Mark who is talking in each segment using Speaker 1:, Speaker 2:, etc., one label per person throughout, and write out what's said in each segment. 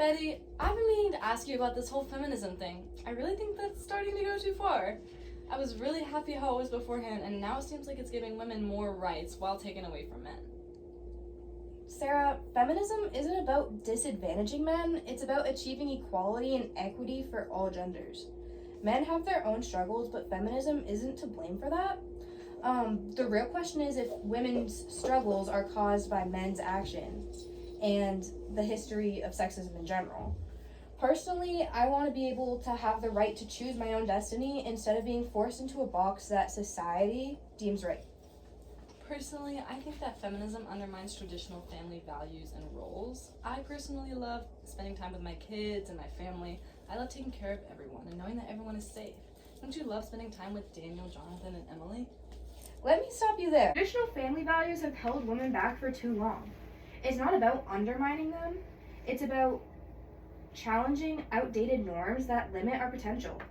Speaker 1: Betty, I've been meaning to ask you about this whole feminism thing. I really think that's starting to go too far. I was really happy how it was beforehand, and now it seems like it's giving women more rights while taking away from men.
Speaker 2: Sarah, feminism isn't about disadvantaging men, it's about achieving equality and equity for all genders. Men have their own struggles, but feminism isn't to blame for that. The real question is if women's struggles are caused by men's actions and the history of sexism in general. Personally, I want to be able to have the right to choose my own destiny instead of being forced into a box that society deems right.
Speaker 1: Personally, I think that feminism undermines traditional family values and roles. I personally love spending time with my kids and my family. I love taking care of everyone and knowing that everyone is safe. Don't you love spending time with Daniel, Jonathan, and Emily?
Speaker 2: Let me stop you there. Traditional family values have held women back for too long. It's not about undermining them, it's about challenging outdated norms that limit our potential.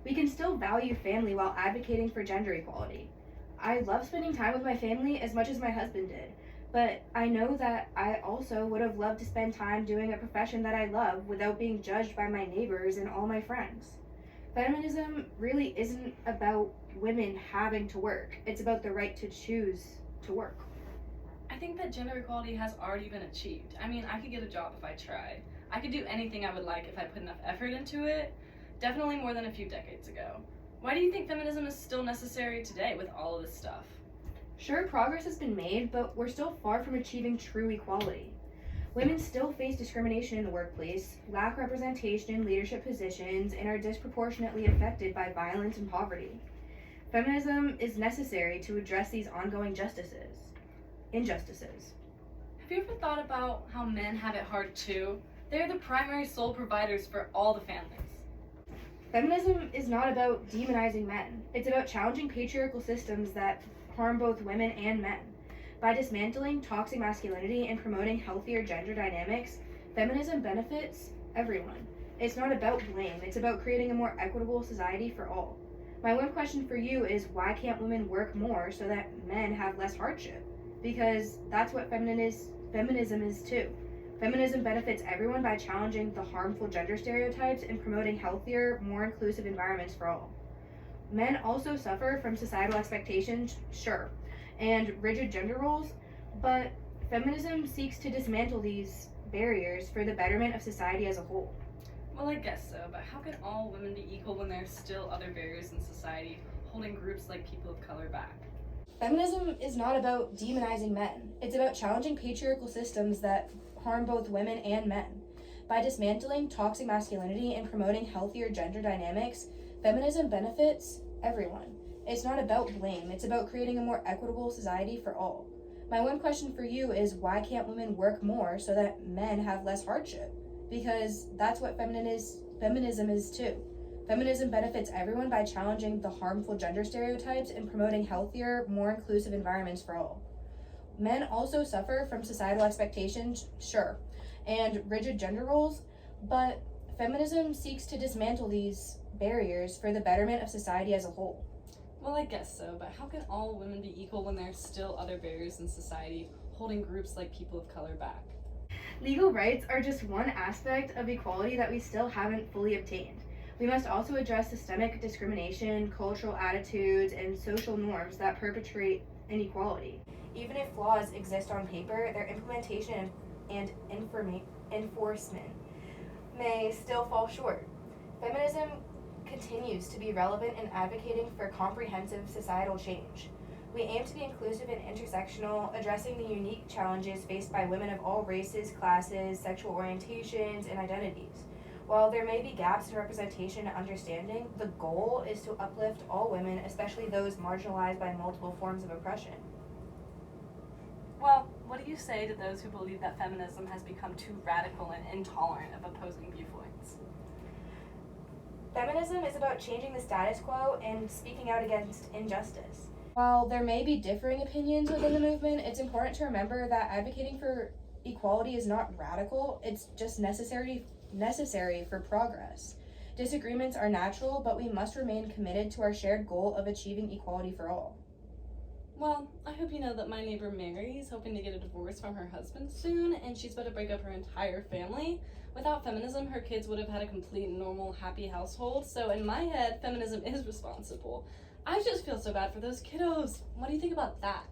Speaker 2: We can still value family while advocating for gender equality. I love spending time with my family as much as my husband did, but I know that I also would have loved to spend time doing a profession that I love without being judged by my neighbors and all my friends. Feminism really isn't about women having to work, it's about the right to choose to work.
Speaker 1: I think that gender equality has already been achieved. I mean, I could get a job if I tried. I could do anything I would like if I put enough effort into it. Definitely more than a few decades ago. Why do you think feminism is still necessary today with all of this stuff?
Speaker 2: Sure, progress has been made, but we're still far from achieving true equality. Women still face discrimination in the workplace, lack representation in leadership positions, and are disproportionately affected by violence and poverty. Feminism is necessary to address these ongoing injustices.
Speaker 1: Have you ever thought about how men have it hard too? They're the primary sole providers for all the families.
Speaker 2: Feminism is not about demonizing men. It's about challenging patriarchal systems that harm both women and men. By dismantling toxic masculinity and promoting healthier gender dynamics, feminism benefits everyone. It's not about blame, it's about creating a more equitable society for all. My one question for you is why can't women work more so that men have less hardship? Because that's what feminism is too. Feminism benefits everyone by challenging the harmful gender stereotypes and promoting healthier, more inclusive environments for all. Men also suffer from societal expectations, sure, and rigid gender roles, but feminism seeks to dismantle these barriers for the betterment of society as a whole.
Speaker 1: Well, I guess so, but how can all women be equal when there are still other barriers in society holding groups like people of color back?
Speaker 2: Feminism is not about demonizing men. It's about challenging patriarchal systems that harm both women and men. By dismantling toxic masculinity and promoting healthier gender dynamics, feminism benefits everyone. It's not about blame, it's about creating a more equitable society for all. My one question for you is why can't women work more so that men have less hardship? Because that's what feminism is too. Feminism benefits everyone by challenging the harmful gender stereotypes and promoting healthier, more inclusive environments for all. Men also suffer from societal expectations, sure, and rigid gender roles, but feminism seeks to dismantle these barriers for the betterment of society as a whole.
Speaker 1: Well, I guess so, but how can all women be equal when there are still other barriers in society holding groups like people of color back?
Speaker 2: Legal rights are just one aspect of equality that we still haven't fully obtained. We must also address systemic discrimination, cultural attitudes, and social norms that perpetrate inequality. Even if laws exist on paper, their implementation and enforcement may still fall short. Feminism continues to be relevant in advocating for comprehensive societal change. We aim to be inclusive and intersectional, addressing the unique challenges faced by women of all races, classes, sexual orientations, and identities. While there may be gaps in representation and understanding, the goal is to uplift all women, especially those marginalized by multiple forms of oppression.
Speaker 1: Well, what do you say to those who believe that feminism has become too radical and intolerant of opposing viewpoints?
Speaker 2: Feminism is about changing the status quo and speaking out against injustice. While there may be differing opinions within the movement, it's important to remember that advocating for equality is not radical, it's just necessary for progress. Disagreements are natural, but we must remain committed to our shared goal of achieving equality for all.
Speaker 1: Well, I hope you know that my neighbor Mary is hoping to get a divorce from her husband soon, and she's about to break up her entire family. Without feminism, her kids would have had a complete, normal, happy household. So in my head, feminism is responsible. I just feel so bad for those kiddos. What do you think about that?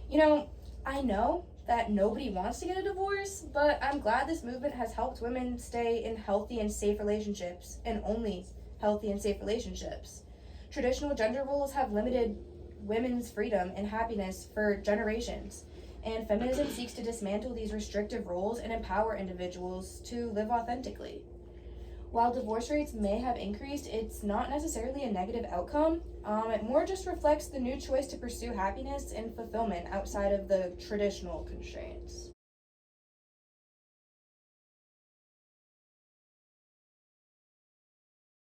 Speaker 2: You know, I know that nobody wants to get a divorce, but I'm glad this movement has helped women stay in healthy and safe relationships, and only healthy and safe relationships. Traditional gender roles have limited women's freedom and happiness for generations, and feminism seeks to dismantle these restrictive roles and empower individuals to live authentically. While divorce rates may have increased, it's not necessarily a negative outcome. It more just reflects the new choice to pursue happiness and fulfillment outside of the traditional constraints.